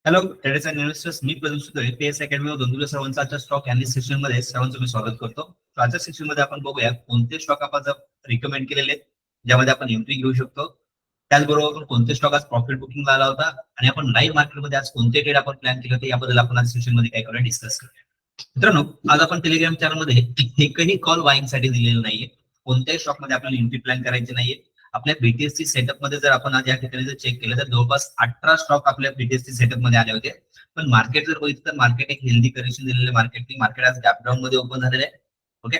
Hello traders and investors, मी Pradeep Sutale PS academy मधून तुमच्या सर्वांचं आजच्या स्टॉक अनालिसिस सेशन मध्ये सर्वांचं मी स्वागत करतो. आजच्या सेशन मध्ये आपण बघूया कोणते स्टॉक आपण रिकमेंड केलेले आहेत ज्यामध्ये आपण एंट्री घेऊ शकतो. त्याचबरोबर आपण कोणते स्टॉक आज प्रॉफिट बुकिंग आला होता आणि आपण लाईव्ह मार्केटमध्ये आज कोणते ट्रेड आपण प्लॅन केले होते याबद्दल आपण आज सेशन मध्ये काय करूया डिस्कस करूया. मित्रांनो, आज आपण टेलिग्राम चॅनल मध्ये एकही कॉल बाईंग साठी दिलेला नाहीये. कोणत्याही स्टॉक मध्ये आपल्याला एंट्री प्लॅन करायची नाहीये. आपल्या बीटीएससी सेटअप मध्ये जर आपण आज या ठिकाणी जर चेक केलं तर जवळपास 18 स्टॉक आपल्या बीटीएससी सेटअप मध्ये आले होते. पण मार्केट जर बघितलं तर मार्केट एक हेल्दी करेक्शन दिलेलं मार्केट आज गॅप डाऊन मध्ये ओपन झालेलं आहे. ओके,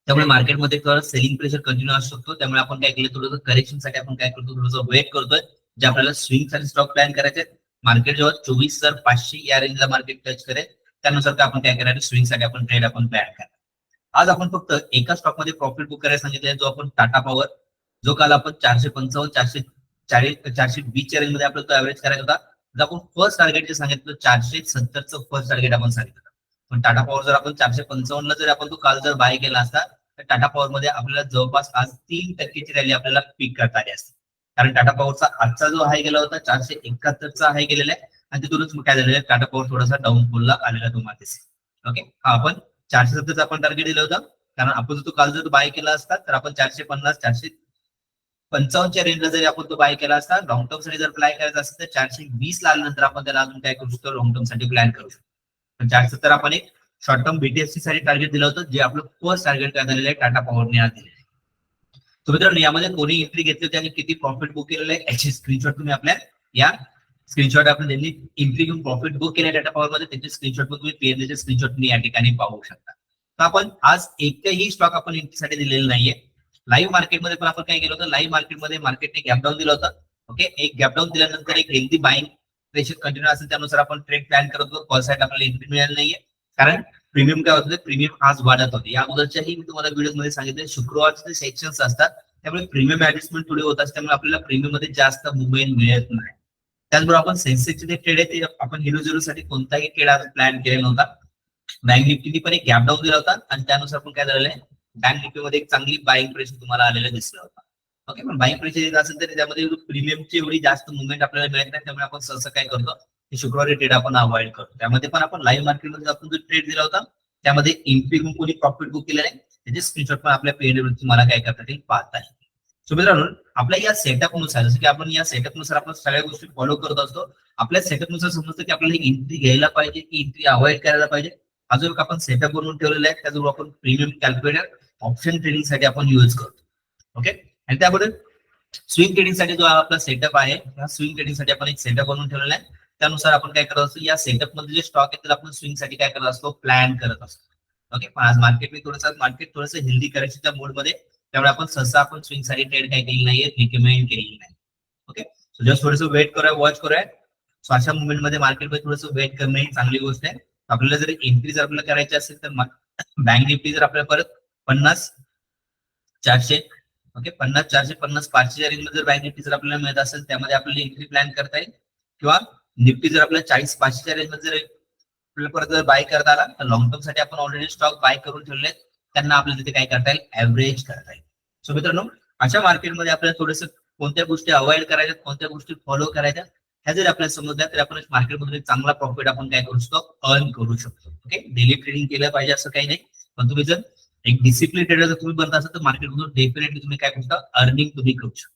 त्यामुळे मार्केटमध्ये थोडं सेलिंग प्रेशर कंटिन्यू असू शकतो. त्यामुळे आपण काय केलं, थोडंसं करेक्शन साठी आपण काय करतो, थोडंसं वेट करतोय. जे आपल्याला स्विंग साठी स्टॉक प्लॅन करायचे, मार्केट जेव्हा 24,500 या रेंजला मार्केट टच करेल त्यानुसार आपण काय करायचं, स्विंग साठी आपण ट्रेड आपण प्लॅन करायचं. आज आपण फक्त एका स्टॉक मध्ये प्रॉफिट बुक करायला सांगितलं, जो आपण टाटा पॉवर, जो काल आपण 455 420 रेंज मध्ये आपल्याला तो ऍव्हरेज करायचा होता. जर आपण फर्स्ट टार्गेट जे सांगितलं 470चं फर्स्ट टार्गेट आपण सांगितलं. पण टाटा पॉवर जर आपण 455 ला जर आपण तो काल जर बाय केला असता तर टाटा पॉवर मध्ये आपल्याला जवळपास आज 3% रॅली आपल्याला पिक करता आली असते. कारण टाटा पॉवरचा आजचा जो हाय गेला होता 471चा हाय गेलेला आहे आणि तिथूनच काय झालेलं आहे, टाटा पॉवर थोडासा डाऊनफॉलला आलेला तुम्हाला दिसेल. ओके, हा आपण 470चं आपण टार्गेट दिलं होतं. कारण आपण तो काल जर बाय केला असता तर आपण 450 455च्या रेंजला जरी आपण तो बाय केला असता, लॉंग टर्म साठी जर प्लॅन करायचा असेल तर 420 ला आल्यानंतर आपण त्याला अजून काय करू शकतो, लॉंग टर्म साठी प्लॅन करू शकतो. 470 आपण एक शॉर्ट टर्म बीटीएससी साठी टार्गेट दिलं होतं, जे आपलं फर्स्ट टार्गेट काय झालेलं आहे, टाटा पॉवरने आज दिलेलं आहे. तर मित्रांनो, यामध्ये कोणी एंट्री घेतली होती आणि किती प्रॉफिट बुक केलेलं आहे याची स्क्रीनशॉट तुम्ही आपल्या या स्क्रीनशॉट आपण ज्यांनी एंट्री घेऊन प्रॉफिट बुक केलं टाटा पॉवर मध्ये त्याचे स्क्रीनशॉट तुम्ही पीएनचे स्क्रीनशॉट तुम्ही या ठिकाणी पाहू शकता. तर आपण आज एकही स्टॉक आपण एंट्रीसाठी दिलेला नाहीये. लाईव्ह मार्केटमध्ये पण आपण काय केलं होतं, लाईव्ह मार्केटमध्ये मार्केटने गॅप डाऊन दिलं होतं. ओके, एक गॅप डाऊन दिल्यानंतर एक हेल्दी बाईंग प्रेशर कंटिन्यू असेल त्यानुसार आपण ट्रेड प्लॅन करत होतो. कॉल साईड आपल्याला एंट्री मिळाली नाहीये, कारण प्रीमियम काय होतं, प्रीमियम आज वाढत होते. या अगोदरच्याही मी तुम्हाला व्हिडिओ मध्ये सांगितलं, शुक्रवारचे जे सेक्शन्स असतात त्यामुळे प्रीमियम ऍडजस्टमेंट थोडी होत असते, त्यामुळे आपल्याला प्रीमियम मध्ये जास्त मुवमेंट मिळत नाही. त्याचबरोबर आपण सेन्सेक्सचे जे ट्रेड आहे ते आपण 0-0 साठी कोणताही ट्रेड आज प्लॅन केलेला नव्हता. बँक निफ्टीने पण एक गॅप डाऊन दिला होता आणि त्यानुसार पण काय झालेलं आहे, बँक निफ्टीमध्ये एक चांगली बाईंग प्रेशर तुम्हाला आलेलं दिसलं होतं. ओके, पण बाईंग प्रेशर येत असेल तर त्यामध्ये प्रीमियमची एवढी जास्त मुवमेंट आपल्याला मिळत नाही. त्यामुळे आपण सहसा काय करतो, की शुक्रवारी ट्रेड आपण अवॉइड करतो. त्यामध्ये पण आपण लाईव्ह मार्केटमध्ये आपण जो ट्रेड दिला होता त्यामध्ये एंट्री घेऊन कोणी प्रॉफिट बुक केलं नाही, त्याचे स्क्रीनशॉट पण आपल्या पेडवर तुम्हाला काय करता येईल पाहता येईल. सो मित्रांनो, आपल्या या सेटअपनुसार, जसं की आपण या सेटअपनुसार आपण सगळ्या गोष्टी फॉलो करत असतो. आपल्या सेटअपनुसार समजतं की आपल्याला एंट्री घ्यायला पाहिजे की एंट्री अवॉइड करायला पाहिजे. अजून आपण सेटअप बनवून ठेवलेला आहे, त्याजवळ आपण प्रीमियम कॅल्क्युलेटर ऑप्शन ट्रेडिंग साठी आपण युज करतो. ओके, आणि त्याबद्दल स्विंग ट्रेडिंग साठी जो आपला सेटअप आहे, या स्विंग ट्रेडिंग साठी आपण एक सेटअप बनवून ठेवलेला आहे. त्यानुसार आपण काय करत असतो, या सेटअप मध्ये जे स्टॉक आहेत तर आपण स्विंग साठी काय करत असतो, प्लॅन करत असतो. ओके, पण आज मार्केट थोडंसं हेल्दी करायच्या मोड मध्ये, त्यामुळे आपण सहसा आपण स्विंग साठी ट्रेड काय केली नाहीये, रिकमेंड केलेली नाही. ओके, सो जस्ट थोडंसं वेट करूया, वॉच करूया. सो अशा मुवमेंट मध्ये मार्केटमध्ये थोडंसं वेट करणं ही चांगली गोष्ट आहे. आपल्याला जर एंट्री जर आपल्याला करायची असेल तर बँक निफ्टी जर आपल्याला परत 50-400, ओके 50-450-500 रेंज मध्ये जर बँक निफ्टी जर आपल्याला मिळत असेल त्यामध्ये आपल्याला एंट्री प्लॅन करता येईल. किंवा निफ्टी जर आपल्याला 40-500 रेंज मध्ये जर आपल्याला परत जर बाय करता आला तर लॉंग टर्म साठी आपण ऑलरेडी स्टॉक बाय करून ठेवले आहेत, त्यांना आपल्याला तिथे काय करता येईल, ऍव्हरेज करता येईल. सो मित्रांनो, अशा मार्केटमध्ये आपल्याला थोडंसं कोणत्या गोष्टी अवॉइड करायच्या, कोणत्या गोष्टी फॉलो करायच्या, ह्या जर आपल्याला समजल्या तर आपण मार्केटमध्ये चांगला प्रॉफिट आपण काय करू शकतो, अर्न करू शकतो. ओके, डेली ट्रेडिंग केलं पाहिजे असं काही नाही, पण तुम्ही जर एक डिसिप्लिन ट्रेडर जर तुम्ही बनता असाल तर मार्केटमधून डेफिनेटली तुम्ही काय करू शकता, अर्निंग तुम्ही करू शकता.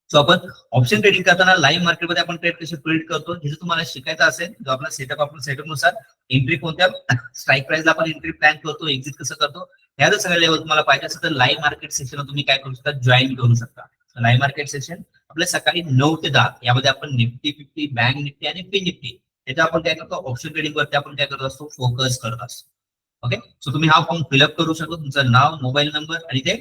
सो आपण ऑप्शन ट्रेडिंग करताना लाईव्ह मार्केटमध्ये आपण ट्रेड कसे ट्रेड करतो हे जर तुम्हाला शिकायचं असेल, जो आपला सेटअप आपण सेटअपनुसार एंट्री कोणत्या स्ट्राईक प्राइसला आपण एंट्री प्लॅन करतो, एक्झिट कसं करतो, ह्या जर सगळ्या लेवल तुम्हाला पाहिजे असेल तर लाईव्ह मार्केट सेशन तुम्ही काय करू शकता, जॉईन करू शकता. लाईव्ह मार्केट सेशन आपल्या सकाळी 9 ते 10 यामध्ये आपण निफ्टी 50, बँक निफ्टी आणि पी निफ्टी याचा आपण काय करतो, ऑप्शन ट्रेडिंग वरती आपण काय करत असतो, फोकस करत असतो. ओके, सो तुम्ही हा फॉर्म फिलअप करू शकता, तुमचं नाव, मोबाईल नंबर आणि ते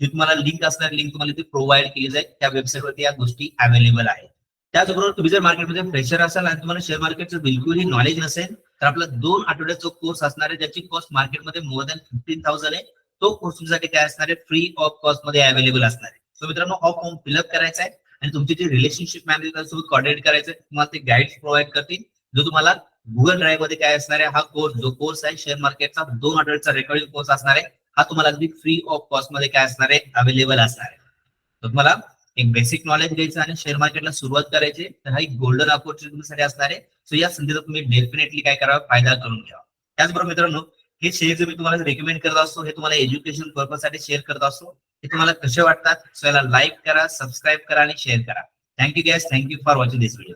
जी तुम्हाला लिंक असणार, लिंक तुम्हाला ती प्रोव्हाइड केली जाईल. त्या वेबसाईटवरती या गोष्टी अवेलेबल आहेत. त्याचबरोबर तुम्ही जर मार्केटमध्ये फ्रेशर असाल आणि तुम्हाला शेअर मार्केटचं बिलकुलही नॉलेज नसेल तर आपला 2 आठवड्याचा कोर्स असणार आहे, ज्याची कॉस्ट मार्केटमध्ये मोर दॅन 15,000 आहे. तो कोर्स तुमच्यासाठी काय असणार आहे, फ्री ऑफ कॉस्ट मध्ये अवेलेबल असणार आहे. सो मित्रांनो, हा फॉर्म फिलअप करायचा आहे आणि तुमची जे रिलेशनशिप मॅनेजर सोबत कॉर्डिनेट करायचं, तुम्हाला ते गाईड्स प्रोव्हाइड करतील, जो तुम्हाला गुगल ड्राईव्ह मध्ये काय असणार आहे, हा कोर्स जो कोर्स आहे शेअर मार्केटचा 2 आठवड्याचा रेकॉर्डिंग कोर्स असणार आहे. हा तुम्हाला अगदी फ्री ऑफ कॉस्ट मध्ये काय असणार आहे, अवेलेबल असणार आहे. तर तुम्हाला एक बेसिक नॉलेज घ्यायचं आणि शेअर मार्केटला सुरुवात करायची, तर हा एक गोल्डन ऑपॉर्च्युनिटीसाठी असणार आहे. सो या संधीचा तुम्ही डेफिनेटली काय करावा, फायदा करून घ्यावा. त्याचबरोबर मित्रांनो, हे शेअर जे मी तुम्हाला रेकमेंड करत असतो, हे तुम्हाला एज्युकेशन पर्पज साठी शेअर करत असतो. हे तुम्हाला कसे वाटतात, सो याला लाईक करा, सबस्क्राईब करा आणि शेअर करा. Thank you gas, thank you for watching this video.